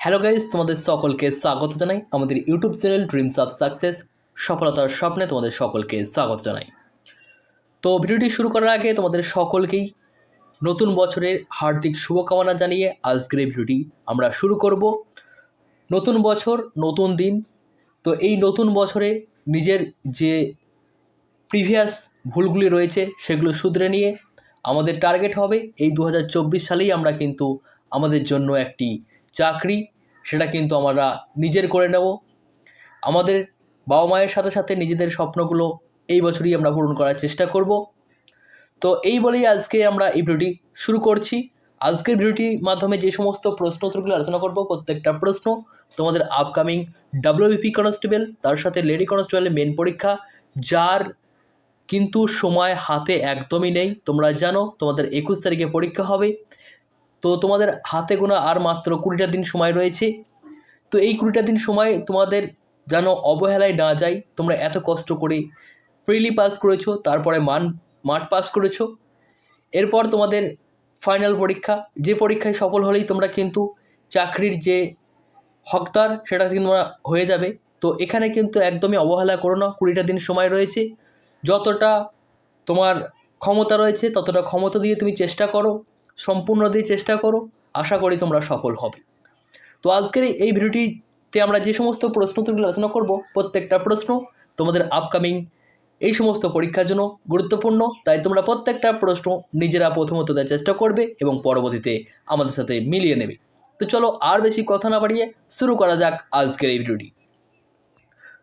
Hello guys, তোমাদের সকলকে স্বাগত জানাই আমাদের YouTube channel dreams of success. সফলতার স্বপ্নে তোমাদের সকলকে স্বাগত জানাই। তো ভিডিওটি শুরু করার আগে তোমাদের সকলকেই নতুন বছরের হার্দিক শুভকামনা জানিয়ে আজকের এই ভিডিওটি আমরা শুরু করব। নতুন বছর, নতুন দিন। তো এই নতুন বছরে নিজের যে প্রিভিয়াস ভুলগুলি রয়েছে সেগুলো শুধরে নিয়ে আমাদের টার্গেট হবে এই 2024 সালেই আমরা কিন্তু আমাদের জন্য একটি চাকরি, সেটা কিন্তু আমরা নিজের করে নেব। আমাদের বাবা মায়ের সাথে সাথে নিজেদের স্বপ্নগুলো এই বছরই আমরা পূরণ করার চেষ্টা করব। তো এই বলেই আজকে আমরা এই ভিডিওটি শুরু করছি। আজকের ভিডিওটির মাধ্যমে যে সমস্ত প্রশ্ন উত্তরগুলো আলোচনা করব, প্রত্যেকটা প্রশ্ন তোমাদের আপকামিং ডাব্লিউবিপি কনস্টেবল, তার সাথে লেডি কনস্টেবলের মেন পরীক্ষা, যার কিন্তু সময় হাতে একদমই নেই। তোমরা জানো তোমাদের 21 তারিখে পরীক্ষা হবে। তো তোমাদের হাতে গোনা আর মাত্র 20টা দিন সময় রয়েছে। তো এই 20টা দিন সময় তোমাদের যেন অবহেলায় না যায়। তোমরা এত কষ্ট করে প্রিলি পাস করেছো, তারপরে মাঠ পাস করেছো, এরপর তোমাদের ফাইনাল পরীক্ষা, যে পরীক্ষায় সফল হলেই তোমরা কিন্তু চাকরির যে হকদার সেটা কিন্তু তোমরা হয়ে যাবে। তো এখানে কিন্তু একদমই অবহেলা করো না। 20টা দিন সময় রয়েছে, যতটা তোমার ক্ষমতা রয়েছে ততটা ক্ষমতা দিয়ে তুমি চেষ্টা করো, সম্পূর্ণ দিয়ে চেষ্টা করো। আশা করি তোমরা সফল হবে। তো আজকের এই ভিডিওটিতে আমরা যে সমস্ত প্রশ্ন উত্তরগুলো আলোচনা করব, প্রত্যেকটা প্রশ্ন তোমাদের আপকামিং এই সমস্ত পরীক্ষার জন্য গুরুত্বপূর্ণ। তাই তোমরা প্রত্যেকটা প্রশ্ন নিজেরা প্রথমত দেওয়ার চেষ্টা করবে এবং পরবর্তীতে আমাদের সাথে মিলিয়ে নেবে। তো চলো আর বেশি কথা না বাড়িয়ে শুরু করা যাক আজকের এই ভিডিওটি।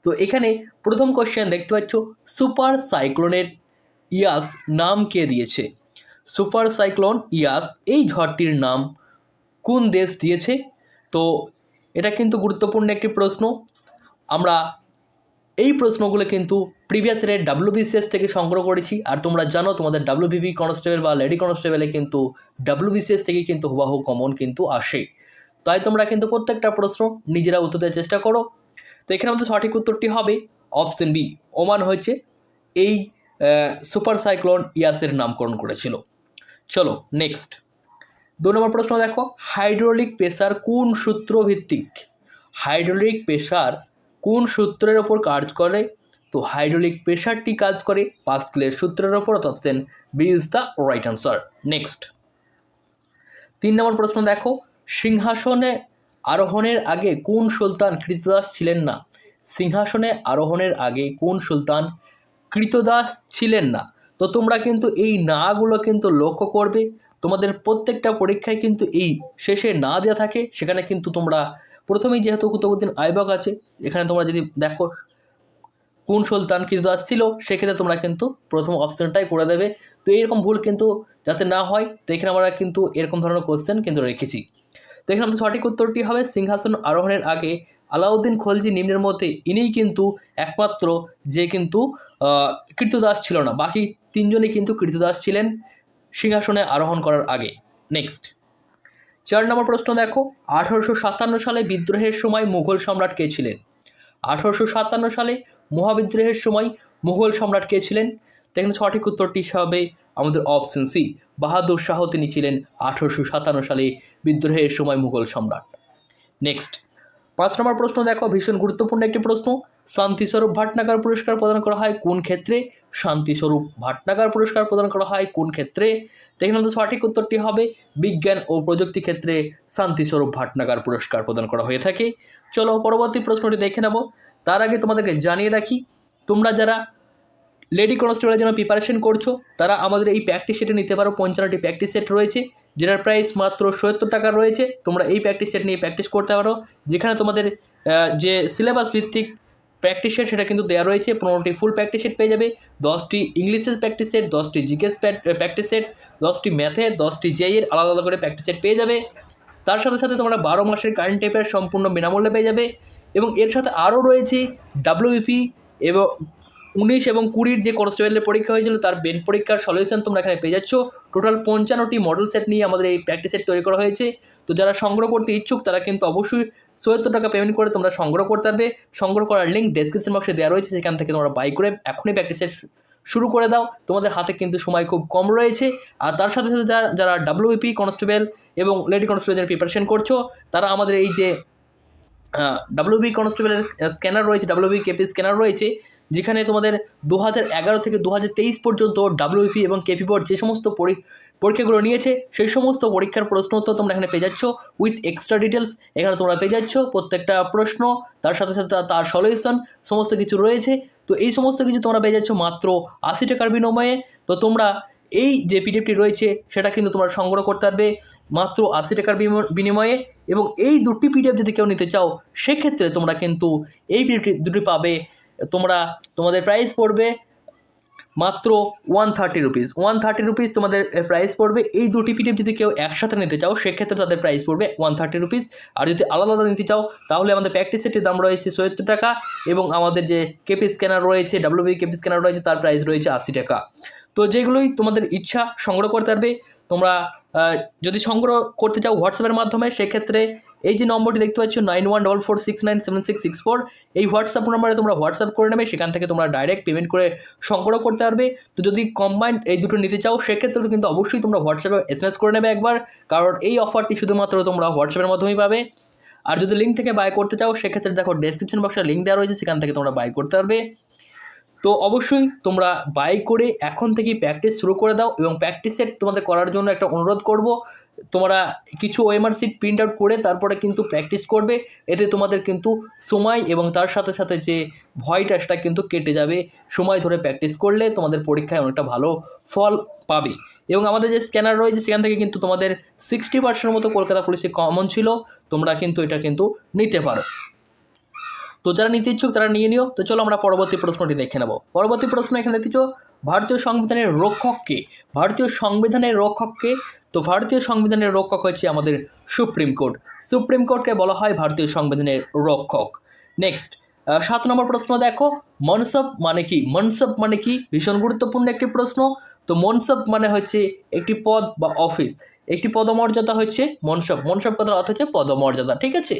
তো এখানে প্রথম কোশ্চেন দেখতে পাচ্ছ, সুপার সাইক্লোনের ইয়াস নাম কে দিয়েছে? সুপার সাইক্লোন ইয়াস এই ঝড়টির নাম কোন দেশ দিয়েছে? তো এটা কিন্তু গুরুত্বপূর্ণ একটি প্রশ্ন। আমরা এই প্রশ্নগুলো কিন্তু প্রিভিয়াস ইয়ারের ডাব্লিউবিসিএস থেকে সংগ্রহ করেছি। আর তোমরা জানো তোমাদের ডাব্লিউবিপি কনস্টেবল বা লেডি কনস্টেবলে কিন্তু ডাব্লিউবিসিএস থেকে কিন্তু হুবাহু কমন কিন্তু আসে। তাই তোমরা কিন্তু প্রত্যেকটা প্রশ্ন নিজেরা উত্তর দেওয়ার চেষ্টা করো। তো এখানে আমাদের সঠিক উত্তরটি হবে অপশন বি, ওমান হচ্ছে এই সুপার সাইক্লোন ইয়াসের নামকরণ করেছিল। চলো নেক্সট 2 নম্বর প্রশ্ন দেখো, হাইড্রোলিক প্রেসার কোন সূত্র ভিত্তিক? হাইড্রোলিক প্রেসার কোন সূত্রের ওপর কাজ করে? তো হাইড্রোলিক প্রেসারটি কাজ করে পাস্কেলের সূত্রের ওপর। Option B is the right answer. Next 3 নম্বর প্রশ্ন দেখো, সিংহাসনে আরোহণের আগে কোন সুলতান কৃতদাস ছিলেন না? সিংহাসনে আরোহণের আগে কোন সুলতান কৃতদাস ছিলেন না? তো তোমরা কিন্তু এই নাগুলো কিন্তু লক্ষ্য করবে। তোমাদের প্রত্যেকটা পরীক্ষায় কিন্তু এই শেষে না দেওয়া থাকে, সেখানে কিন্তু তোমরা প্রথমেই যেহেতু কুতুবউদ্দিন আইবক আছে, এখানে তোমরা যদি দেখো কোন সুলতান কৃতদাস ছিল, সেক্ষেত্রে তোমরা কিন্তু প্রথম অপশনটাই করে দেবে। তো এইরকম ভুল কিন্তু যাতে না হয়, তো এখানে আমরা কিন্তু এরকম ধরনের কোশ্চেন কিন্তু রেখেছি। তো এখানে আমাদের সঠিক উত্তরটি হবে সিংহাসন আরোহণের আগে আলাউদ্দিন খলজি নিম্নের মধ্যে ইনিই কিন্তু একমাত্র যে কিন্তু কৃতদাস ছিল না। বাকি 3জনই কিন্তু কৃতদাস ছিলেন সিংহাসনে আরোহণ করার আগে। নেক্সট 4 নম্বর প্রশ্ন দেখো, 1857 সালে বিদ্রোহের সময় মুঘল সম্রাট কে ছিলেন? 1857 সালে মহাবিদ্রোহের সময় মুঘল সম্রাট কে ছিলেন? তো এখানে সঠিক উত্তরটি হবে আমাদের অপশন সি, বাহাদুর শাহ। তিনি ছিলেন 1857 সালে বিদ্রোহের সময় মুঘল সম্রাট। নেক্সট 5 নম্বর প্রশ্ন দেখো, ভীষণ গুরুত্বপূর্ণ একটি প্রশ্ন, শান্তিস্বরূপ ভাটনাগর পুরস্কার প্রদান করা হয় কোন ক্ষেত্রে? শান্তিস্বরূপ ভাটনাগর পুরস্কার প্রদান করা হয় কোন ক্ষেত্রে? তো এখানে আমাদের সঠিক উত্তরটি হবে বিজ্ঞান ও প্রযুক্তি ক্ষেত্রে শান্তিস্বরূপ ভাটনাগর পুরস্কার প্রদান করা হয়ে থাকে। চলো পরবর্তী প্রশ্নটি দেখে নেব। তার আগে তোমাদেরকে জানিয়ে রাখি, তোমরা যারা লেডি কনস্টেবলের জন্য প্রিপারেশন করছো, তারা আমাদের এই প্র্যাকটিস সেটে নিতে পারো। 55টি প্র্যাকটিস সেট রয়েছে, যেটার প্রাইস মাত্র 77 টাকা রয়েছে। তোমরা এই প্র্যাকটিস সেট নিয়ে প্র্যাকটিস করতে পারো, যেখানে তোমাদের যে সিলেবাস ভিত্তিক প্র্যাকটিস সেট সেটা কিন্তু দেওয়া রয়েছে। 15টি ফুল প্র্যাকটিস সেট পেয়ে যাবে, 10টি ইংলিশের প্র্যাকটিস সেট, 10টি জিকেস প্র্যাকটিস সেট, 10টি ম্যাথের, 10টি জেইয়ের আলাদা আলাদা করে প্র্যাকটিস সেট পেয়ে যাবে। তার সাথে সাথে তোমরা 12 মাসের কারেন্ট অ্যাফেয়ার সম্পূর্ণ বিনামূল্যে পেয়ে যাবে। এবং এর সাথে আরও রয়েছে ডাব্লিউবিপি এবং 19 এবং 20 যে কনস্টেবলের পরীক্ষা হয়েছিল তার বেন পরীক্ষার সলিউশন তোমরা এখানে পেয়ে যাচ্ছ। টোটাল 55টি মডেল সেট নিয়ে আমাদের এই প্র্যাকটিস সেট তৈরি করা হয়েছে। তো যারা সংগ্রহ করতে ইচ্ছুক তারা কিন্তু অবশ্যই 77 টাকা পেমেন্ট করে তোমরা সংগ্রহ করতে পারবে। সংগ্রহ করার লিঙ্ক ডেসক্রিপশন বক্সে দেওয়া রয়েছে, সেখান থেকে তোমরা বাই করে এখনই প্র্যাকটিস সেট শুরু করে দাও, তোমাদের হাতে কিন্তু সময় খুব কম রয়েছে। আর তার সাথে সাথে যারা ডাব্লিউবিপি কনস্টেবল এবং লেডি কনস্টেবলের প্রিপারেশন করছো, তারা আমাদের এই যে ডাব্লিউবি কনস্টেবলের স্ক্যানার রয়েছে, ডাব্লিউবি কেপি স্ক্যানার রয়েছে, যেখানে তোমাদের 2011 থেকে 2023 পর্যন্ত ডাব্লিউপি এবং কেপি বোর্ড যে সমস্ত পরীক্ষাগুলো নিয়েছে সেই সমস্ত পরীক্ষার প্রশ্ন উত্তর তোমরা এখানে পেয়ে যাচ্ছ উইথ এক্সট্রা ডিটেলস। এখানে তোমরা পেয়ে যাচ্ছ প্রত্যেকটা প্রশ্ন, তার সাথে সাথে তার সলিউশন, সমস্ত কিছু রয়েছে। তো এই সমস্ত কিছু তোমরা পেয়ে যাচ্ছ মাত্র 80 টাকার বিনিময়ে। তো তোমরা এই যে পিডিএফটি রয়েছে সেটা কিন্তু তোমরা সংগ্রহ করতে পারবে মাত্র 80 টাকার বিনিময়ে। এবং এই দুটি পিডিএফ যদি কেউ নিতে চাও সেক্ষেত্রে তোমরা কিন্তু এই পিডিএফটি দুটি পাবে, তোমাদের প্রাইস পড়বে মাত্র 130 রুপিস। 130 রুপিস তোমাদের প্রাইস পড়বে। এই দুটি পিডিএফ যদি কেউ একসাথে নিতে চাও সেক্ষেত্রে তাদের প্রাইস পড়বে 130 রুপিস। আর যদি আলাদা আলাদা নিতে চাও তাহলে আমাদের প্র্যাকটিস সেটের দাম রয়েছে ৭০ টাকা এবং আমাদের যে কেপি স্ক্যানার রয়েছে, ডাব্লিউবি কেপি স্ক্যানার রয়েছে, তার প্রাইস রয়েছে 80 টাকা। তো যেগুলোই তোমাদের ইচ্ছা সংগ্রহ করতে পারবে তোমরা। যদি সংগ্রহ করতে চাও হোয়াটসঅ্যাপের মাধ্যমে সেক্ষেত্রে এই যে নম্বরটি দেখতে পাচ্ছ 9144697664, এই হোয়াটসঅ্যাপ নম্বরে তোমরা হোয়াটসঅ্যাপ করে নেবে, সেখান থেকে তোমরা ডাইরেক্ট পেমেন্ট করে সংগ্রহ করতে পারবে। তো যদি কম্বাইন্ড এই দুটো নিতে চাও সেক্ষেত্রে তো কিন্তু অবশ্যই তোমরা হোয়াটসঅ্যাপে এসএমএস করে নেবে একবার, কারণ এই অফারটি শুধুমাত্র তোমরা হোয়াটসঅ্যাপের মাধ্যমেই পাবে। আর যদি লিঙ্ক থেকে বাই করতে চাও সেক্ষেত্রে দেখো ডেসক্রিপশন বক্সে লিঙ্ক দেওয়া রয়েছে, সেখান থেকে তোমরা বাই করতে পারবে। তো অবশ্যই তোমরা বাই করে এখন থেকেই প্র্যাকটিস শুরু করে দাও। এবং প্র্যাকটিস সেট তোমাদের করার জন্য একটা অনুরোধ করব, তোমরা কিছু ওএমআর শিট প্রিন্ট আউট করে তারপরে কিন্তু প্র্যাকটিস করবে। এতে তোমাদের কিন্তু সময় এবং তার সাথে সাথে যে ভয়টা সেটা কিন্তু কেটে যাবে। সময় ধরে প্র্যাকটিস করলে তোমাদের পরীক্ষায় অনেকটা ভালো ফল পাবে। এবং আমাদের যে স্ক্যানার রয়েছে সেখান থেকে কিন্তু তোমাদের 60% মতো কলকাতা পুলিশে কমন ছিল, তোমরা কিন্তু এটা কিন্তু নিতে পারো। তো যারা নিতে ইচ্ছুক তারা নিয়ে নিও। তো চলো আমরা পরবর্তী প্রশ্নটি দেখে নেব। পরবর্তী প্রশ্ন এখানে দেখতেছ ভারতীয় সংবিধানের রক্ষককে। ভারতীয় সংবিধানের রক্ষককে, তো ভারতীয় সংবিধানের রক্ষক হচ্ছে আমাদের সুপ্রিম কোর্ট। সুপ্রিম কোর্টকে বলা হয় ভারতীয় সংবিধানের রক্ষক। নেক্সট 7 নম্বর প্রশ্ন দেখো, মনসব মানে কি? মনসব মানে কি? ভীষণ গুরুত্বপূর্ণ একটি প্রশ্ন। তো মনসব মানে হচ্ছে একটি পদ বা অফিস, একটি পদমর্যাদা হচ্ছে মনসব। মনসব কথার অর্থ হচ্ছে পদমর্যাদা, ঠিক আছে।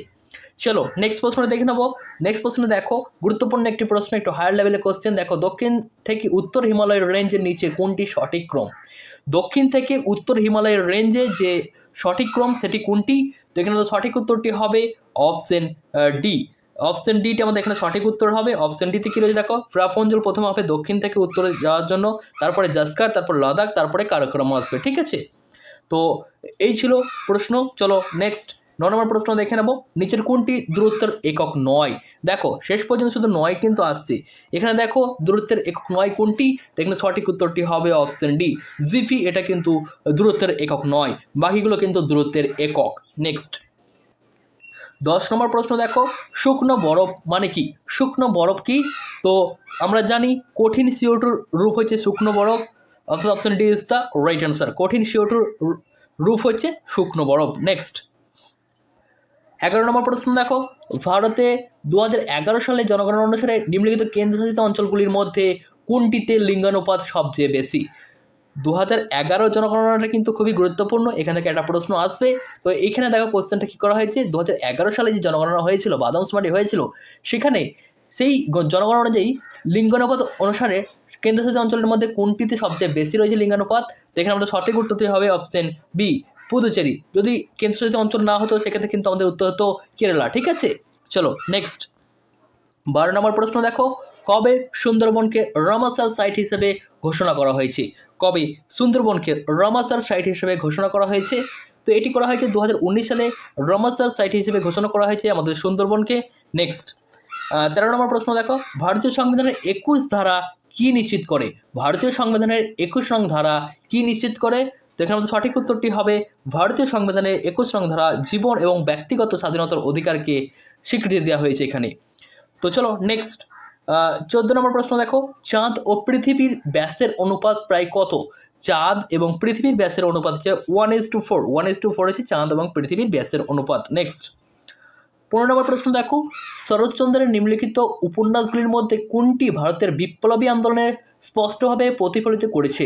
চলো নেক্সট প্রশ্নটা দেখে নেবো। নেক্সট প্রশ্ন দেখো, গুরুত্বপূর্ণ একটি প্রশ্ন, একটু হায়ার লেভেলের কোশ্চেন। দেখো, দক্ষিণ থেকে উত্তর হিমালয়ের রেঞ্জের নিচে কোনটি সঠিক ক্রম? দক্ষিণ থেকে উত্তর হিমালয়ের রেঞ্জে যে সঠিক ক্রম সেটি কোনটি? তো এখানে তো সঠিক উত্তরটি হবে অপশন ডি। অপশন ডিটি আমাদের এখানে সঠিক উত্তর হবে। অপশন ডিতে কী রয়েছে দেখো, প্রাপঞ্জল প্রথমে হবে দক্ষিণ থেকে উত্তরে যাওয়ার জন্য, তারপরে জাস্কার, তারপর লাদাখ, তারপরে কারাকোরাম আসবে, ঠিক আছে। তো এই ছিল প্রশ্ন। চলো নেক্সট 9 নম্বর প্রশ্ন দেখে নেব, নিচের কোনটি দূরত্বের একক নয়? দেখো শেষ পর্যন্ত শুধু 9 কিন্তু আসছে এখানে। দেখো দূরত্বের একক নয় কোনটি? এখানে সঠিক উত্তরটি হবে অপশন ডি, জিপি। এটা কিন্তু দূরত্বের একক নয়, বাকিগুলো কিন্তু দূরত্বের একক। নেক্সট 10 নম্বর প্রশ্ন দেখো, শুকনো বরফ মানে কি? শুকনো বরফ কি? তো আমরা জানি কঠিন CO2 রূপ হচ্ছে শুকনো বরফ, অর্থাৎ option D is the right answer. কঠিন CO2 রূপ হচ্ছে শুকনো বরফ। নেক্সট 11 নম্বর প্রশ্ন দেখো, ভারতে 2011 সালে জনগণনা অনুসারে নিম্নলিখিত কেন্দ্রশাসিত অঞ্চলগুলির মধ্যে কোনটিতে লিঙ্গানুপাত সবচেয়ে বেশি? 2011 জনগণনাটা কিন্তু খুবই গুরুত্বপূর্ণ, এখান থেকে একটা প্রশ্ন আসবে। তো এইখানে দেখো কোশ্চেনটা কী করা হয়েছে, 2011 সালে যে জনগণনা হয়েছিল, বাদামসমাটি হয়েছিল, সেখানে সেই জনগণনা অনুযায়ী লিঙ্গানুপাত অনুসারে কেন্দ্রশাসিত অঞ্চলের মধ্যে কোনটিতে সবচেয়ে বেশি রয়েছে লিঙ্গানুপাত? তো এখানে আমাদের সঠিক উত্তরটি হবে অপশন বি, পুদুচেরি। যদি কেন্দ্রশাসিত অঞ্চল না হতো সেক্ষেত্রে কিন্তু আমাদের উত্তর হতো কেরালা, ঠিক আছে। চলো নেক্সট 12 নম্বর প্রশ্ন দেখো, কবে সুন্দরবনকে রামাসার সাইট হিসেবে ঘোষণা করা হয়েছে? কবে সুন্দরবনকে রামাসার সাইট হিসেবে ঘোষণা করা হয়েছে? তো এটি করা হয়েছে 2019 সালে রামাসার সাইট হিসেবে ঘোষণা করা হয়েছে আমাদের সুন্দরবনকে। নেক্সট 13 নম্বর প্রশ্ন দেখো, ভারতীয় সংবিধানের 21 ধারা কি নিশ্চিত করে? ভারতীয় সংবিধানের 21 নং ধারা কি নিশ্চিত করে? তো এখানে আমাদের সঠিক উত্তরটি হবে ভারতীয় সংবিধানের 21 নং ধারা জীবন এবং ব্যক্তিগত স্বাধীনতার অধিকারকে স্বীকৃতি দেওয়া হয়েছে এখানে। তো চলো নেক্সট 14 নম্বর প্রশ্ন দেখো, চাঁদ ও পৃথিবীর ব্যাসের অনুপাত প্রায় কত? চাঁদ এবং পৃথিবীর ব্যাসের অনুপাত হচ্ছে 1:4। 1:4 হচ্ছে চাঁদ এবং পৃথিবীর ব্যাসের অনুপাত। নেক্সট 15 নম্বর প্রশ্ন দেখো, শরৎচন্দ্রের নিম্নলিখিত উপন্যাসগুলির মধ্যে কোনটি ভারতের বিপ্লবী আন্দোলনে স্পষ্টভাবে প্রতিফলিত করেছে?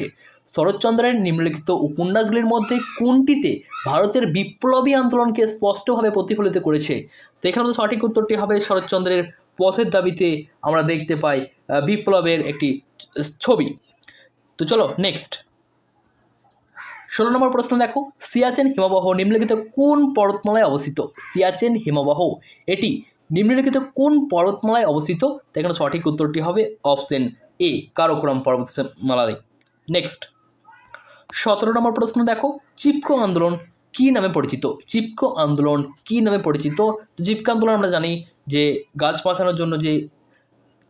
শরৎচন্দ্রের নিম্নলিখিত উপন্যাসগুলির মধ্যে কোনটিতে ভারতের বিপ্লবী আন্দোলনকে স্পষ্টভাবে প্রতিফলিত করেছে? তো এখানে তো সঠিক উত্তরটি হবে শরৎচন্দ্রের পথের দাবিতে আমরা দেখতে পাই বিপ্লবের একটি ছবি। তো চলো নেক্সট 16 নম্বর প্রশ্ন দেখো, সিয়াচেন হিমবাহ নিম্নলিখিত কোন পর্বতমালায় অবস্থিত? সিয়াচেন হিমবাহ এটি নিম্নলিখিত কোন পর্বতমালায় অবস্থিত? তো এখানে সঠিক উত্তরটি হবে অপশন এ, কারাকোরাম পর্বতমালায়। নেক্সট 17 নম্বর প্রশ্ন দেখো, চিপকো আন্দোলন কী নামে পরিচিত? চিপকো আন্দোলন কী নামে পরিচিত? তো চিপকো আন্দোলন আমরা জানি যে গাছ বাঁচানোর জন্য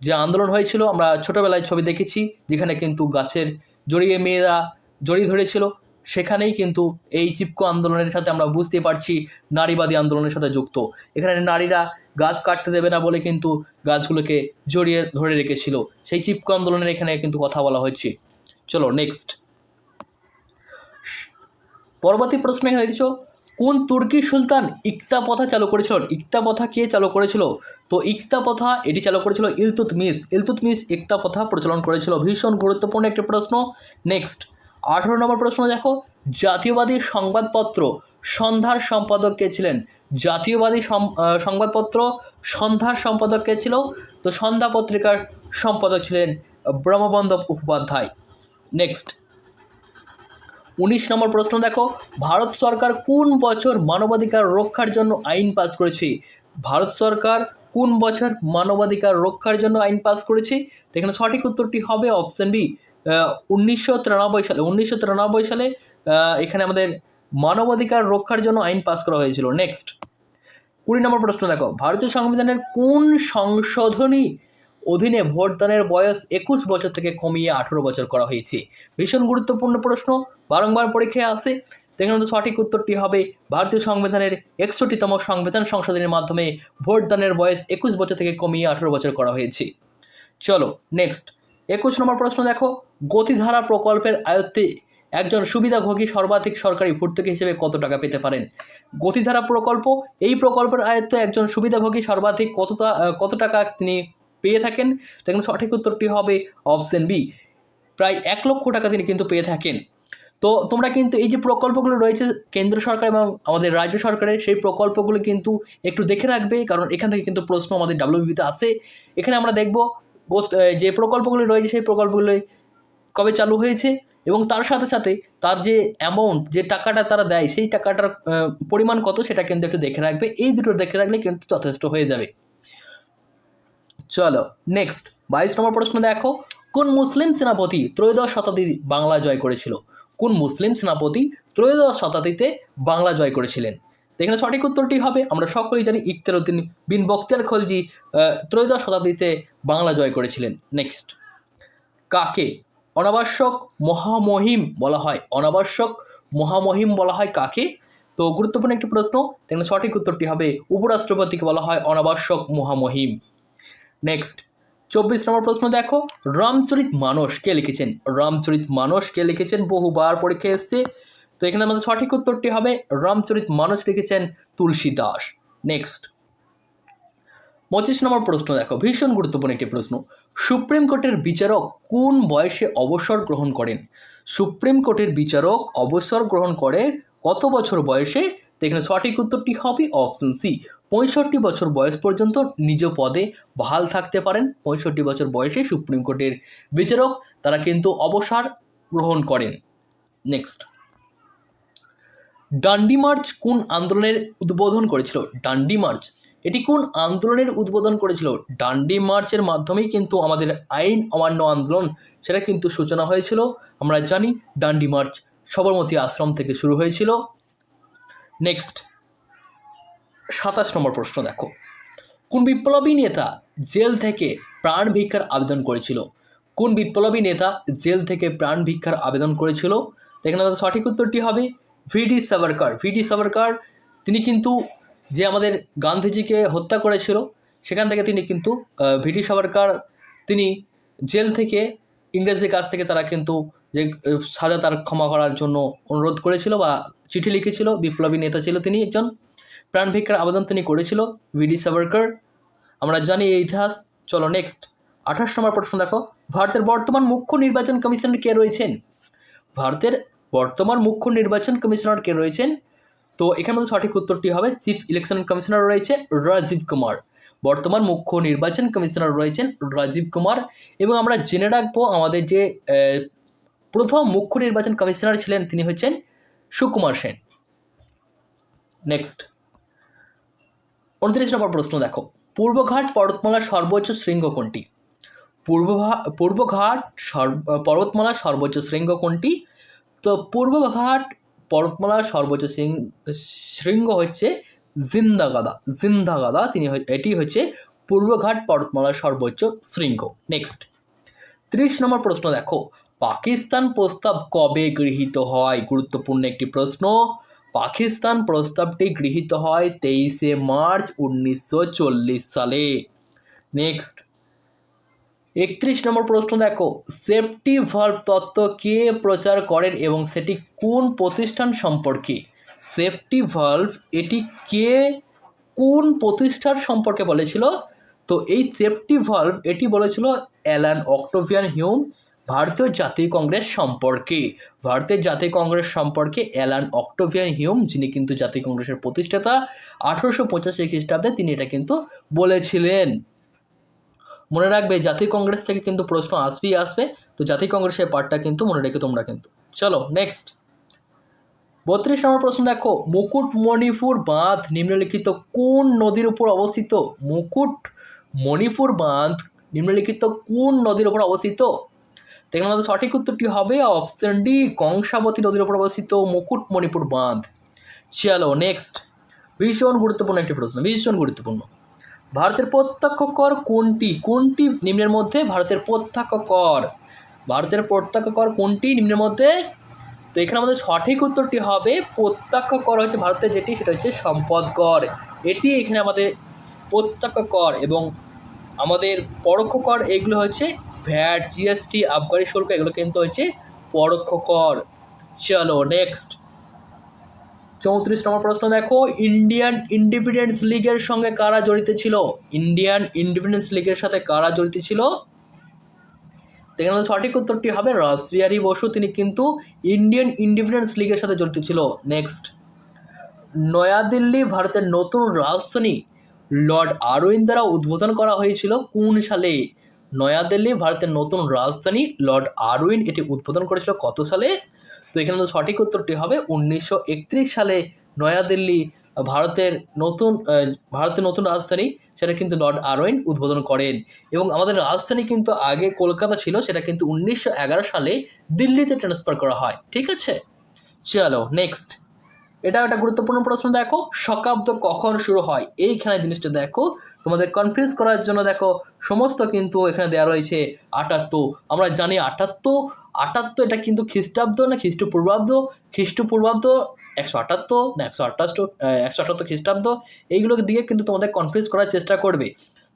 যে আন্দোলন হয়েছিল, আমরা ছোটোবেলায় ছবি দেখেছি, যেখানে কিন্তু গাছের জড়িয়ে মেয়েরা জড়িয়ে ধরেছিল, সেখানেই কিন্তু এই চিপকো আন্দোলনের সাথে আমরা বুঝতে পারছি নারীবাদী আন্দোলনের সাথে যুক্ত। এখানে নারীরা গাছ কাটতে দেবে না বলে কিন্তু গাছগুলোকে জড়িয়ে ধরে রেখেছিল, সেই চিপকো আন্দোলনের এখানে কিন্তু কথা বলা হচ্ছে। চলো নেক্সট পরবর্তী প্রশ্ন এখানে দেখছো, কোন তুর্কি সুলতান ইকতা প্রথা চালু করেছিল? ইকতা প্রথা কে চালু করেছিল? তো ইকতা প্রথা এটি চালু করেছিল ইলতুৎমিশ। ইলতুৎমিশ ইকতা প্রথা প্রচলন করেছিল। ভীষণ গুরুত্বপূর্ণ একটি প্রশ্ন। নেক্সট 18 নম্বর প্রশ্ন দেখো, জাতীয়বাদী সংবাদপত্র সন্ধ্যার সম্পাদক কে ছিলেন? জাতীয়বাদী সংবাদপত্র সন্ধ্যার সম্পাদক কে ছিল? তো সন্ধ্যা পত্রিকার সম্পাদক ছিলেন ব্রহ্মবন্ধব উপাধ্যায়। নেক্সট 19 নম্বর প্রশ্ন দেখো, ভারত সরকার কোন বছর মানবাধিকার রক্ষার জন্য আইন পাস করেছে? ভারত সরকার কোন বছর মানবাধিকার রক্ষার জন্য আইন পাস করেছে? তো এখানে সঠিক উত্তরটি হবে অপশন বি, 1993 সালে। 1993 সালে এখানে আমাদের মানবাধিকার রক্ষার জন্য আইন পাস করা হয়েছিল। নেক্সট 20 নম্বর প্রশ্ন দেখো, ভারতীয় সংবিধানের কোন সংশোধনী অধীনে ভোটদানের বয়স 21 বছর থেকে কমিয়ে 18 বছর করা হয়েছে? ভীষণ গুরুত্বপূর্ণ প্রশ্ন, বারংবার পরীক্ষায় আসে। তো এখানে সঠিক উত্তরটি হবে ভারতীয় সংবিধানের 61তম সংবিধান সংশোধনের মাধ্যমে ভোটদানের বয়স 21 বছর থেকে কমিয়ে 18 বছর করা হয়েছে। চলো নেক্সট 21 নম্বর প্রশ্ন দেখো, গতিধারা প্রকল্পের আয়ত্তে একজন সুবিধাভোগী সর্বাধিক সরকারি ভর্তুকি হিসেবে কত টাকা পেতে পারেন? গতিধারা প্রকল্প, এই প্রকল্পের আয়ত্তে একজন সুবিধাভোগী সর্বাধিক কত টাকা তিনি পেয়ে থাকেন? তো এখানে সঠিক উত্তরটি হবে অপশন বি, প্রায় 1 লক্ষ টাকা তিনি কিন্তু পেয়ে থাকেন। তো তোমরা কিন্তু এই যে প্রকল্পগুলো রয়েছে কেন্দ্র সরকার এবং আমাদের রাজ্য সরকারের, সেই প্রকল্পগুলো কিন্তু একটু দেখে রাখবে, কারণ এখান থেকে কিন্তু প্রশ্ন আমাদের ডাব্লিউবিতে আসে। এখানে আমরা দেখব যে প্রকল্পগুলি রয়েছে সেই প্রকল্পগুলি কবে চালু হয়েছে, এবং তার সাথে সাথে তার যে অ্যামাউন্ট, যে টাকাটা তারা দেয়, সেই টাকাটার পরিমাণ কত সেটা কিন্তু একটু দেখে রাখবে। এই দুটো দেখে রাখলে কিন্তু যথেষ্ট হয়ে যাবে। চলো নেক্সট 22 নম্বর প্রশ্ন দেখো, কোন মুসলিম সেনাপতি ত্রয়োদশ শতাব্দী বাংলা জয় করেছিল? কোন মুসলিম সেনাপতি ত্রয়োদশ শতাব্দীতে বাংলা জয় করেছিলেন? এখানে সঠিক উত্তরটি হবে, আমরা সকলেই জানি, ইখতিয়ার উদ্দিন বিন বখতিয়ার খলজি ত্রয়োদশ শতাব্দীতে বাংলা জয় করেছিলেন। নেক্সট, কাকে অনাবশ্যক মহামহিম বলা হয়? অনাবশ্যক মহামহিম বলা হয় কাকে? তো গুরুত্বপূর্ণ একটি প্রশ্ন, এখানে সঠিক উত্তরটি হবে উপরাষ্ট্রপতিকে বলা হয় অনাবশ্যক মহামহিম। নেক্সট 24 নম্বর প্রশ্ন দেখো, রামচরিত মানস কে লিখেছেন? রামচরিত মানস কে লিখেছেন? বহুবার পরীক্ষায় এসছে। তো এখানে আমাদের সঠিক উত্তরটি হবে রামচরিত মানস লিখেছেন তুলসী দাস। নেক্সট 25 নম্বর প্রশ্ন দেখো, ভীষণ গুরুত্বপূর্ণ একটি প্রশ্ন, সুপ্রিম কোর্টের বিচারক কোন বয়সে অবসর গ্রহণ করেন? সুপ্রিম কোর্টের বিচারক অবসর গ্রহণ করে কত বছর বয়সে? তো এখানে সঠিক উত্তরটি হবে অপশন সি, 65 বছর বয়স পর্যন্ত নিজ পদে বহাল থাকতে পারেন। 65 বছর বয়সে সুপ্রিম কোর্টের বিচারক তারা কিন্তু অবসর গ্রহণ করেন। নেক্সট, ডান্ডি মার্চ কোন আন্দোলনের উদ্বোধন করেছিল? ডান্ডি মার্চ এটি কোন আন্দোলনের উদ্বোধন করেছিল? ডান্ডি মার্চের মাধ্যমেই কিন্তু আমাদের আইন অমান্য আন্দোলন সেটা কিন্তু সূচনা হয়েছিল। আমরা জানি ডান্ডি মার্চ সবরমতী আশ্রম থেকে শুরু হয়েছিল। নেক্সট 27 নম্বর প্রশ্ন দেখো, কোন বিপ্লবী নেতা জেল থেকে প্রাণ ভিক্ষার আবেদন করেছিল? কোন বিপ্লবী নেতা জেল থেকে প্রাণ ভিক্ষার আবেদন করেছিল? এখানে আমাদের সঠিক উত্তরটি হবে ভিডি সাভারকার। ভিডি সাভারকার তিনি কিন্তু যে আমাদের গান্ধীজিকে হত্যা করেছিল, সেখান থেকে তিনি কিন্তু ভিডি সাভারকার তিনি জেল থেকে ইংরেজদের কাছ থেকে তারা কিন্তু যে সাজা তার ক্ষমা করার জন্য অনুরোধ করেছিল বা চিঠি লিখেছিল। বিপ্লবী নেতা ছিল তিনি, একজন প্রাণ ভিক্ষার আবেদন তিনি করেছিল ভিডি সাভারকার, আমরা জানি এই ইতিহাস। চলো নেক্সট 28 নম্বর প্রশ্ন দেখো, ভারতের বর্তমান মুখ্য নির্বাচন কমিশনার কে রয়েছেন? ভারতের বর্তমান মুখ্য নির্বাচন কমিশনার কে রয়েছেন? তো এখানে মধ্যে সঠিক উত্তরটি হবে চিফ ইলেকশন কমিশনার রয়েছে রাজীব কুমার। বর্তমান মুখ্য নির্বাচন কমিশনার রয়েছেন রাজীব কুমার। এবং আমরা জেনে রাখবো আমাদের যে প্রথম মুখ্য নির্বাচন কমিশনার ছিলেন তিনি হচ্ছেন সুকুমার সেন। নেক্সট 29 নম্বর প্রশ্ন দেখো, পূর্বঘাট পর্বতমালার সর্বোচ্চ শৃঙ্গ কোনটি? পূর্বঘাট পর্বতমালার সর্বোচ্চ শৃঙ্গ কোনটি? তো পূর্বঘাট পর্বতমালার সর্বোচ্চ শৃঙ্গ হচ্ছে জিন্দাগাদা তিনি, এটি হচ্ছে পূর্বঘাট পর্বতমালার সর্বোচ্চ শৃঙ্গ। নেক্সট 30 নম্বর প্রশ্ন দেখো, পাকিস্তান প্রস্তাব কবে গৃহীত হয়? গুরুত্বপূর্ণ একটি প্রশ্ন। পাকিস্তান প্রস্তাবটি গৃহীত হয় 23শে মার্চ 1940 সালে। নেক্সট 31 নম্বর প্রশ্ন দেখো, সেফটি ভালভ তত্ত্ব কে প্রচার করেন এবং সেটি কোন প্রতিষ্ঠান সম্পর্কে? সেফটি ভালভ এটি কে কোন প্রতিষ্ঠান সম্পর্কে বলেছিল? তো এই সেফটি ভালভ এটি বলেছিল অ্যালান অক্টোভিয়ান হিউম ভারতীয় জাতীয় কংগ্রেস সম্পর্কে। ভারতের জাতীয় কংগ্রেস সম্পর্কে অ্যালান অক্টোভিয়ান হিউম, যিনি কিন্তু জাতীয় কংগ্রেসের প্রতিষ্ঠাতা, 1885 খ্রিস্টাব্দে তিনি এটা কিন্তু বলেছিলেন। মনে রাখবে জাতীয় কংগ্রেস থেকে কিন্তু প্রশ্ন আসবে, তো জাতীয় কংগ্রেসের পার্টটা কিন্তু মনে রেখে তোমরা কিন্তু। চলো নেক্সট 32 নম্বর প্রশ্ন দেখো, মুকুটমণিপুর বাঁধ নিম্নলিখিত কোন নদীর উপর অবস্থিত? মুকুটমণিপুর বাঁধ নিম্নলিখিত কোন নদীর উপর অবস্থিত? এখানে আমাদের সঠিক উত্তরটি হবে অপশন ডি, কংসাবতী নদীর উপর অবস্থিত মুকুটমণিপুর বাঁধ। চলো নেক্সট, ভীষণ গুরুত্বপূর্ণ একটি প্রশ্ন, ভীষণ গুরুত্বপূর্ণ। ভারতের প্রত্যক্ষ কর কোনটি? কোনটি নিম্নের মধ্যে ভারতের প্রত্যক্ষ কর? ভারতের প্রত্যক্ষ কর কোনটি নিম্নের মধ্যে? তো এখানে আমাদের সঠিক উত্তরটি হবে প্রত্যক্ষ কর হচ্ছে ভারতের যেটি, সেটা হচ্ছে সম্পদ কর। এটি এখানে আমাদের প্রত্যক্ষ কর। এবং আমাদের পরোক্ষ কর এগুলো হচ্ছে ভ্যাট, জিএসটি, আবগারি শুল্ক, এগুলো কিন্তু হচ্ছে পরোক্ষ কর। চলো নেক্সট 34 নম্বর প্রশ্ন দেখো, ইন্ডিয়ান ইন্ডিপেন্ডেন্স লীগের সঙ্গে কারা জড়িত ছিল? ইন্ডিয়ান ইন্ডিপেন্ডেন্স লীগের সাথে কারা জড়িত ছিল? এখানে সঠিক উত্তরটি হবে রাসবিহারী বসু, তিনি কিন্তু ইন্ডিয়ান ইন্ডিপেন্ডেন্স লীগের সাথে জড়িত ছিল। নেক্সট, নয়াদিল্লি ভারতের নতুন রাজধানী লর্ড আরউইন দ্বারা উদ্বোধন করা হয়েছিল কোন সালে? নয়াদিল্লি ভারতের নতুন রাজধানী লর্ড আরউইন এটি উদ্বোধন করেছিল কত সালে? তো এখানে সঠিক উত্তরটি হবে 1931 সালে নয়াদিল্লি ভারতের নতুন রাজধানী, সেটা কিন্তু লর্ড আরউইন উদ্বোধন করেন। এবং আমাদের রাজধানী কিন্তু আগে কলকাতা ছিল, সেটা কিন্তু 1911 সালে দিল্লিতে ট্রান্সফার করা হয়। ঠিক আছে, চলো নেক্সট, এটা একটা গুরুত্বপূর্ণ প্রশ্ন। দেখো, শকাব্দ কখন শুরু হয়? এইখানে জিনিসটা দেখো, তোমাদের কনফিউজ করার জন্য দেখো সমস্ত কিন্তু এখানে দেওয়া রয়েছে 78। আমরা জানি 78 এটা কিন্তু খ্রিস্টাব্দ না খ্রিস্টপূর্বাব্দ? খ্রিস্টপূর্বাব্দ 178 না 178 খ্রিস্টাব্দ, এইগুলোকে দিয়ে কিন্তু তোমাদের কনফিউজ করার চেষ্টা করবে।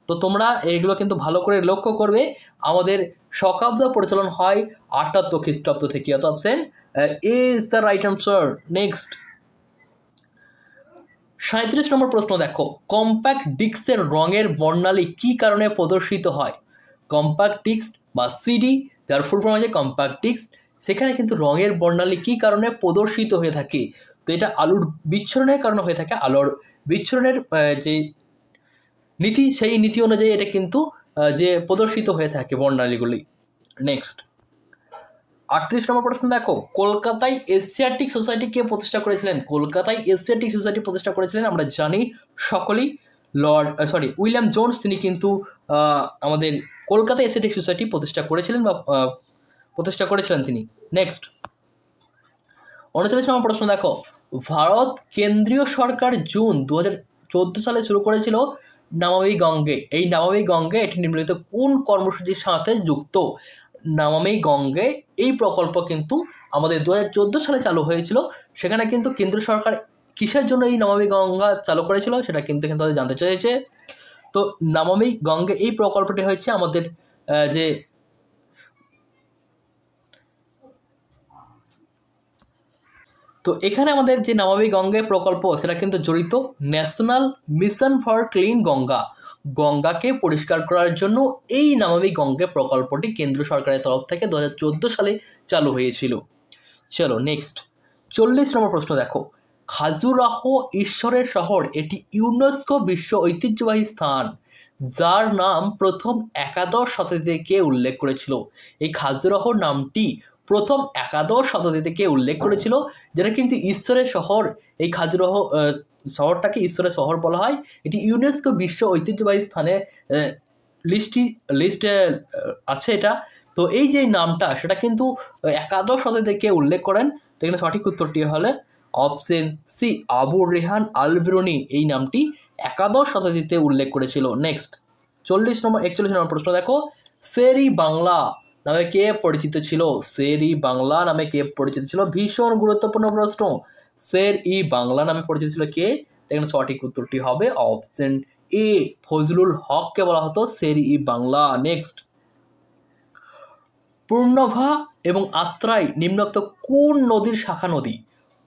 তো তোমরা এইগুলো কিন্তু ভালো করে লক্ষ্য করবে। আমাদের শকাব্দ পরিচালন হয় 78 খ্রিস্টাব্দ থেকে, অর্থাৎ option A is the right answer. Next 37 নম্বর প্রশ্ন দেখো, কম্প্যাক্ট ডিস্কের রঙের বর্ণালী কী কারণে প্রদর্শিত হয়? কম্প্যাক্ট ডিস্ক বা সিডি, যার ফুল ফর্ম আছে কম্প্যাক্ট ডিস্ক, সেখানে কিন্তু রঙের বর্ণালী কী কারণে প্রদর্শিত হয়ে থাকে? তো এটা আলোর বিচ্ছুরণের কারণে হয়ে থাকে। আলোর বিচ্ছুরণের যে নীতি, সেই নীতি অনুযায়ী এটা কিন্তু যে প্রদর্শিত হয়ে থাকে বর্ণালীগুলি। নেক্সট 38 নম্বর প্রশ্ন দেখো, কলকাতায় এশিয়াটিক সোসাইটি কে প্রতিষ্ঠা করেছিলেন? কলকাতায় এশিয়াটিক সোসাইটি প্রতিষ্ঠা করেছিলেন আমরা জানি সকলেই উইলিয়াম জোন্স, তিনি কিন্তু আমাদের কলকাতা এশিয়াটিক সোসাইটি প্রতিষ্ঠা করেছিলেন তিনি। নেক্সট 39 নম্বর প্রশ্ন দেখো, ভারত কেন্দ্রীয় সরকার জুন 2014 সালে শুরু করেছিল নমামি গঙ্গে। এই নমামি গঙ্গে এটি নিম্নলিখিত কোন কর্মসূচির সাথে যুক্ত? নমামি গঙ্গে এই প্রকল্প কিন্তু আমাদের 2014 সালে চালু হয়েছিল। সেখানে কিন্তু কেন্দ্র সরকার কিসের জন্য এই নমামি গঙ্গা চালু করেছিল সেটা কিন্তু এখানে তাদের জানতে চেয়েছে। তো নমামি গঙ্গে এই প্রকল্পটি হচ্ছে আমাদের যে তো এখানে আমাদের যে নমামি গঙ্গে প্রকল্প সেটা কিন্তু জড়িত ন্যাশনাল মিশন ফর ক্লিন গঙ্গাকে পরিষ্কার করার জন্য এই নমামি গঙ্গে প্রকল্পটি কেন্দ্র সরকারের তরফ থেকে 2014 সালে চালু হয়েছিল। চলো নেক্সট 40 নম্বর প্রশ্ন দেখো, খাজুরাহো ঈশ্বরের শহর এটি ইউনেস্কো বিশ্ব ঐতিহ্যবাহী স্থান, যার নাম প্রথম একাদশ শতাব্দীতে কে উল্লেখ করেছিল? এই খাজুরাহোর নামটি প্রথম একাদশ শতাব্দীতে কে উল্লেখ করেছিল, যেটা কিন্তু ঈশ্বরের শহর, এই খাজুরাহ শহরটাকে ঈশ্বরের শহর বলা হয়। এটি ইউনেস্কো বিশ্ব ঐতিহ্যবাহী স্থানে লিস্টে আছে এটা। তো এই যে নামটা সেটা কিন্তু একাদশ শতাব্দীতে কে উল্লেখ করেন, তো এখানে সঠিক উত্তরটি হলে অপশন সি, আবু রেহান আল বিরুনি এই নামটি একাদশ শতাব্দীতে উল্লেখ করেছিল। নেক্সট 41 নম্বর প্রশ্ন দেখো, শেরি বাংলা নামে কে পরিচিত ছিল? শের-ই বাংলা নামে কে পরিচিত ছিল? ভীষণ গুরুত্বপূর্ণ প্রশ্ন। শের-ই বাংলা নামে পরিচিত ছিল কে? এখানে সঠিক উত্তরটি হবে অপশন এ, ফজলুল হককে বলা হতো শের-ই বাংলা। নেক্সট, পূর্ণভা এবং আত্রাই নিম্নোক্ত কোন নদীর শাখা নদী?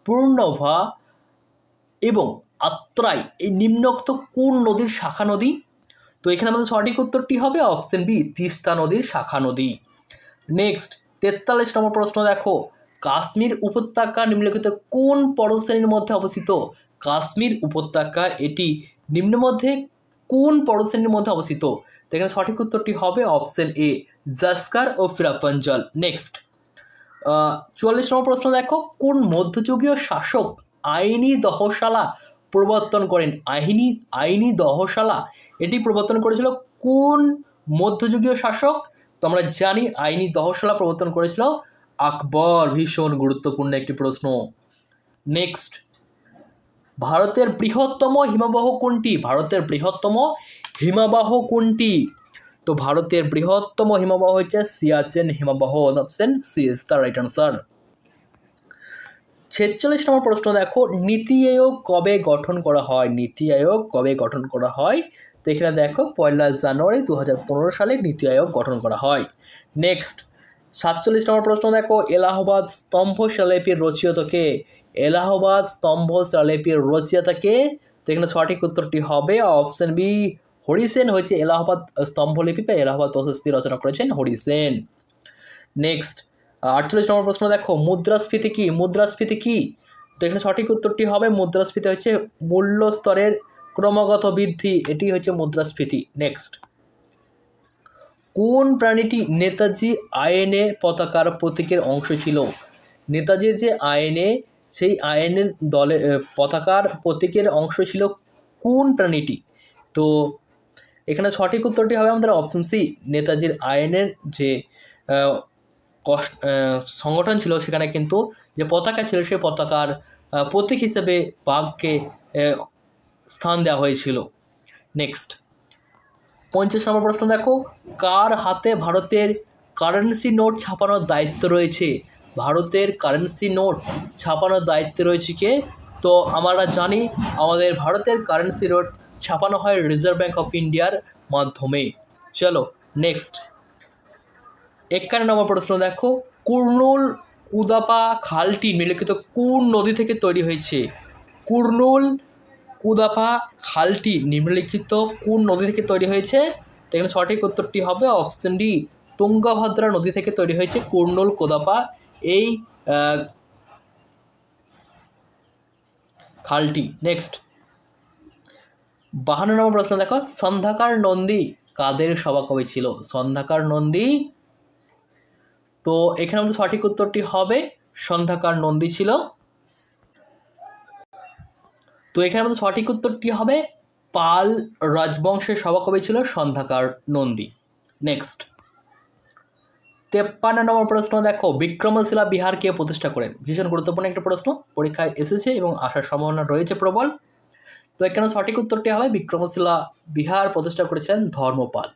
পূর্ণভা এবং আত্রাই এই নিম্নোক্ত কোন নদীর শাখা নদী? তো এখানে আমাদের সঠিক উত্তরটি হবে অপশন বি, তিস্তা নদীর শাখা নদী। নেক্সট 43 নম্বর প্রশ্ন দেখো, কাশ্মীর উপত্যকা নিম্নলিখিত কোন পর্বতশ্রেণীর মধ্যে অবস্থিত? কাশ্মীর উপত্যকা এটি নিম্ন মধ্যে কোন পর্বতশ্রেণীর মধ্যে অবস্থিত? তো এখানে সঠিক উত্তরটি হবে অপশন এ, জাস্কার ও ফিরাপঞ্জল। নেক্সট 44 নম্বর প্রশ্ন দেখো, কোন মধ্যযুগীয় শাসক আইনি দহশালা প্রবর্তন করেন? আইনি দহশালা এটি প্রবর্তন করেছিল কোন মধ্যযুগীয় শাসক? তো আমরা জানি আইনি দহশালা প্রবর্তন করেছিল আকবর। ভীষণ গুরুত্বপূর্ণ একটি প্রশ্ন। নেক্সট, ভারতের বৃহত্তম হিমবাহ কোনটি? ভারতের বৃহত্তম হিমবাহ কোনটি? তো ভারতের বৃহত্তম হিমবাহ হচ্ছে সিয়াচেন হিমবাহ। Option C is the right answer. 46 নম্বর প্রশ্ন দেখো, নীতি আয়োগ কবে গঠন করা হয়? নীতি আয়োগ কবে গঠন করা হয়? তো এখানে দেখো 1 জানুয়ারি 2015 সালে নীতি আয়োগ গঠন করা হয়। নেক্সট 47 নম্বর প্রশ্ন দেখো, এলাহাবাদ স্তম্ভ শিলালিপির রচয়িতা কে? এলাহাবাদ স্তম্ভ শিলালিপির রচয়িতা কে? তো এখানে সঠিক উত্তরটি হবে অপশন বি, হরিসেন হয়েছে এলাহাবাদ স্তম্ভলিপি বা এলাহাবাদ প্রশস্তি রচনা করেছেন হরিসেন। নেক্সট 48 নম্বর প্রশ্ন দেখো, মুদ্রাস্ফীতি কি? মুদ্রাস্ফীতি কি? তো এখানে সঠিক উত্তরটি হবে মুদ্রাস্ফীতি হচ্ছে মূল্য স্তরের ক্রমাগত বৃদ্ধি, এটি হচ্ছে মুদ্রাস্ফীতি। নেক্সট, কোন প্রাণীটি নেতাজি আইএনএ পতাকার প্রতীকের অংশ ছিল? নেতাজির যে আইএনএ, সেই আইএনএ দলের পতাকার প্রতীকের অংশ ছিল কোন প্রাণীটি? তো এখানে সঠিক উত্তরটি হবে আমাদের অপশন সি, নেতাজির আইএনএর যে সংগঠন ছিল সেখানে কিন্তু যে পতাকা ছিল সেই পতাকার প্রতীক হিসেবে বাঘকে স্থান দেওয়া হয়েছিল। নেক্সট 50 নম্বর প্রশ্ন দেখো, কার হাতে ভারতের কারেন্সি নোট ছাপানোর দায়িত্ব রয়েছে? ভারতের কারেন্সি নোট ছাপানোর দায়িত্ব রয়েছে কে? তো আমরা জানি আমাদের ভারতের কারেন্সি নোট ছাপানো হয় রিজার্ভ ব্যাঙ্ক অফ ইন্ডিয়ার মাধ্যমে। চলো নেক্সট 51 নম্বর প্রশ্ন দেখো, কুর্নুল কুদাপা খালটি নিম্নলিখিত কোন নদী থেকে তৈরি হয়েছে? কুর্নুল কুদাপা খালটি নিম্নলিখিত কোন নদী থেকে তৈরি হয়েছে? তো এখানে সঠিক উত্তরটি হবে অপশন ডি, তুঙ্গভদ্রা নদী থেকে তৈরি হয়েছে কুর্নুল কুদাপা এই খালটি। নেক্সট 52 নম্বর প্রশ্ন দেখো, সন্ধ্যাকার নন্দী কাদের সভাকবি ছিল? সন্ধ্যাকার নন্দী, তো এখানে আমাদের সঠিক উত্তরটি হবে সন্ধ্যাকার নন্দী ছিল। তো এখানে আমাদের সঠিক উত্তরটি হবে পাল রাজবংশের সভাকবি ছিল সন্ধ্যাকার নন্দী। নেক্সট 53 নম্বর প্রশ্ন দেখো, বিক্রমশিলা বিহার কে প্রতিষ্ঠা করেন? ভীষণ গুরুত্বপূর্ণ একটা প্রশ্ন, পরীক্ষায় এসেছে এবং আসার সম্ভাবনা রয়েছে প্রবল। তো এখানে সঠিক উত্তরটি হবে বিক্রমশিলা বিহার প্রতিষ্ঠা করেছিলেন ধর্মপাল।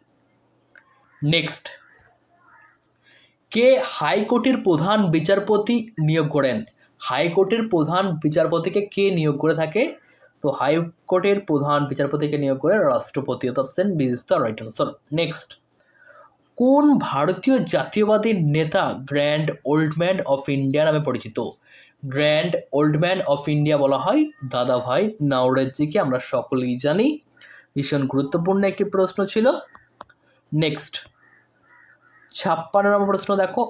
নেক্সট, কে হাইকোর্টের প্রধান বিচারপতি নিয়োগ করেন? হাইকোর্টের প্রধান বিচারপতিকে কে নিয়োগ করে থাকে? তো হাইকোর্টের প্রধান বিচারপতিকে নিয়োগ করে রাষ্ট্রপতি। Option B is the right answer. Next, কোন ভারতীয় জাতীয়বাদী নেতা grand old man of India নামে পরিচিত? Grand old man of India বলা হয় দাদাভাই নাওরেজ্জিকে, আমরা সকলেই জানি। ভীষণ গুরুত্বপূর্ণ একটি প্রশ্ন ছিল। নেক্সট 56 নম্বর প্রশ্ন দেখো,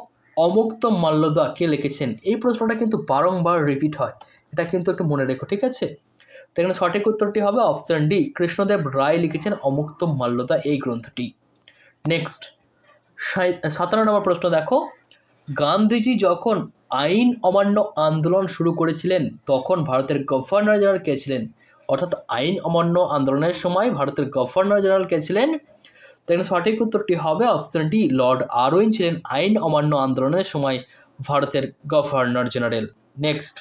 অমুক্ত মাল্যদা কে লিখেছেন? এই প্রশ্নটা কিন্তু বারংবার রিপিট হয়, এটা কিন্তু একটু মনে রেখো, ঠিক আছে? তো এখানে সঠিক উত্তরটি হবে অপশন ডি, কৃষ্ণদেব রায় লিখেছেন অমুক্ত মাল্যদা এই গ্রন্থটি। নেক্সট 57 নম্বর প্রশ্ন দেখো, গান্ধীজি যখন আইন অমান্য আন্দোলন শুরু করেছিলেন তখন ভারতের গভর্নর জেনারেল কে ছিলেন? অর্থাৎ আইন অমান্য আন্দোলনের সময় ভারতের গভর্নর জেনারেল কে ছিলেন? তো এখানে সঠিক উত্তরটি হবে অপশন ডি, লর্ড আরউইন ছিলেন আইন অমান্য আন্দোলনের সময় ভারতের গভর্নর জেনারেল। নেক্সট,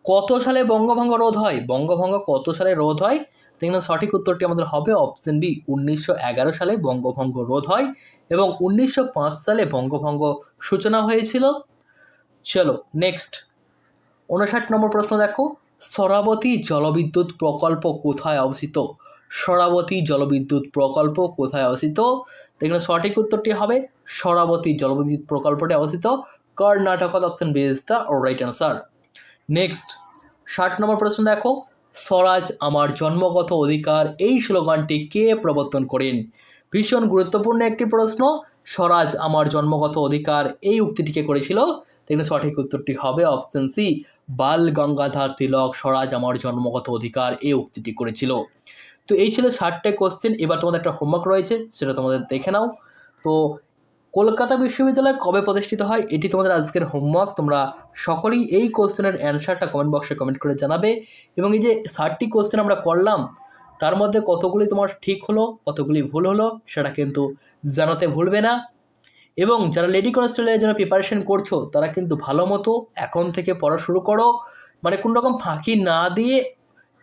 কত সালে বঙ্গভঙ্গ রোধ হয়? বঙ্গভঙ্গ কত সালে রোধ হয়? তো এখানে সঠিক উত্তরটি আমাদের হবে অপশন বি, 1911 সালে বঙ্গভঙ্গ রোধ হয় এবং 1905 সালে বঙ্গভঙ্গ সূচনা হয়েছিল। চলো নেক্সট, 59 নম্বর প্রশ্ন দেখো, সরাবতী জলবিদ্যুৎ প্রকল্প কোথায় অবস্থিত? সরাবতী জলবিদ্যুৎ প্রকল্প কোথায় অবস্থিত? তো এখানে সঠিক উত্তরটি হবে সরাবতী জলবিদ্যুৎ প্রকল্পটি অবস্থিত Karnataka. Option B is the right answer. Next, 60 নম্বর প্রশ্ন দেখো, স্বরাজ আমার জন্মগত অধিকার এই স্লোগানটি কে প্রবর্তন করেন? ভীষণ গুরুত্বপূর্ণ একটি প্রশ্ন। স্বরাজ আমার জন্মগত অধিকার এই উক্তিটিকে করেছিল? এখানে সঠিক উত্তরটি হবে অপশন সি, বাল গঙ্গাধর তিলক স্বরাজ আমার জন্মগত অধিকার এই উক্তিটি করেছিল। তো এই ছিল 60টে কোশ্চেন। এবার তোমাদের একটা হোমওয়ার্ক রয়েছে, সেটা তোমাদের দেখে নাও। তো কলকাতা বিশ্ববিদ্যালয় কবে প্রতিষ্ঠিত হয় এটি তোমাদের আজকের হোমওয়ার্ক। তোমরা সকলেই এই কোশ্চেনের অ্যান্সারটা কমেন্ট বক্সে কমেন্ট করে জানাবে এবং এই যে 60টি কোশ্চেন আমরা করলাম তার মধ্যে কতগুলি তোমার ঠিক হলো কতগুলি ভুল হলো সেটা কিন্তু জানাতে ভুলবে না। এবং যারা লেডি কনস্টেবলের জন্য প্রিপারেশন করছো তারা কিন্তু ভালো মতো এখন থেকে পড়া শুরু করো, মানে কোনো রকম ফাঁকি না দিয়ে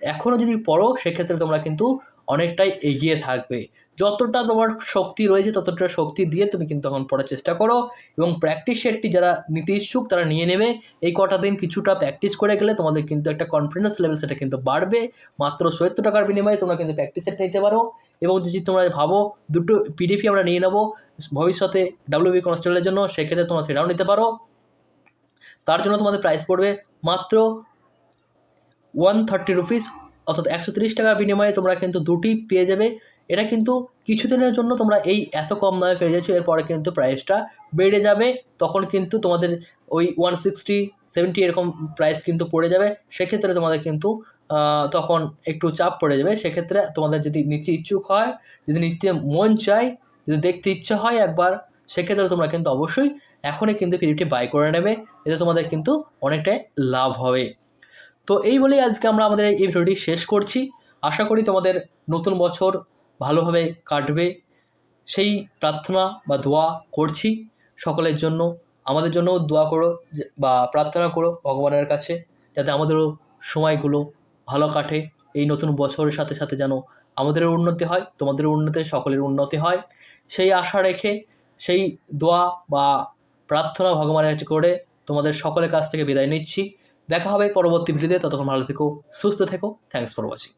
এখনও যদি পড়ো সেক্ষেত্রে তোমরা কিন্তু অনেকটাই এগিয়ে থাকবে। যতটা তোমার শক্তি রয়েছে ততটা শক্তি দিয়ে তুমি কিন্তু এখন পড়ার চেষ্টা করো এবং প্র্যাকটিস সেটটি যারা নিতে ইচ্ছুক তারা নিয়ে নেবে। এই কটা দিন কিছুটা প্র্যাকটিস করে গেলে তোমাদের কিন্তু একটা কনফিডেন্স লেভেল সেটা কিন্তু বাড়বে। মাত্র 70 টাকার বিনিময়ে তোমরা কিন্তু প্র্যাকটিস সেট নিতে পারো এবং যদি তোমরা ভাবো দুটো পিডিএফ আমরা নিয়ে নেবো ভবিষ্যতে ডাব্লিউবি কনস্টেবলের জন্য, সেক্ষেত্রে তোমরা সেটাও নিতে পারো। তার জন্য তোমাদের প্রাইস পড়বে মাত্র 130 রুপিস, অর্থাৎ 130 টাকার বিনিময়ে তোমরা কিন্তু দুটি পেয়ে যাবে। এটা কিন্তু কিছুদিনের জন্য তোমরা এই এত কম দামে পেয়ে যাচ্ছ, এরপরে কিন্তু প্রাইসটা বেড়ে যাবে, তখন কিন্তু তোমাদের ওই 160-70 এরকম প্রাইস কিন্তু পড়ে যাবে। সেক্ষেত্রে তোমাদের কিন্তু তখন একটু চাপ পড়ে যাবে। সেক্ষেত্রে তোমাদের যদি নিতে ইচ্ছুক হয়, যদি নিতে মন চায়, যদি দেখতে ইচ্ছা হয় একবার, সেক্ষেত্রে তোমরা কিন্তু অবশ্যই এখনই কিন্তু পিডিএফটি বাই করে নেবে, এতে তোমাদের কিন্তু অনেকটাই লাভ হবে। তো এই বলেই আজকে আমরা আমাদের এই ভিডিওটি শেষ করছি। আশা করি তোমাদের নতুন বছর ভালোভাবে কাটবে সেই প্রার্থনা বা দোয়া করছি সকলের জন্য। আমাদের জন্যও দোয়া করো বা প্রার্থনা করো ভগবানের কাছে, যাতে আমাদেরও সময়গুলো ভালো কাটে। এই নতুন বছরের সাথে সাথে যেন আমাদেরও উন্নতি হয়, তোমাদেরও উন্নতি, সকলের উন্নতি হয়, সেই আশা রেখে সেই দোয়া বা প্রার্থনা ভগবানের কাছে করে তোমাদের সকলের কাছ থেকে বিদায় নিচ্ছি। দেখা হবে পরবর্তী ভিডিওতে, ততক্ষণ ভালো থেকো, সুস্থ থেকো। Thanks for watching.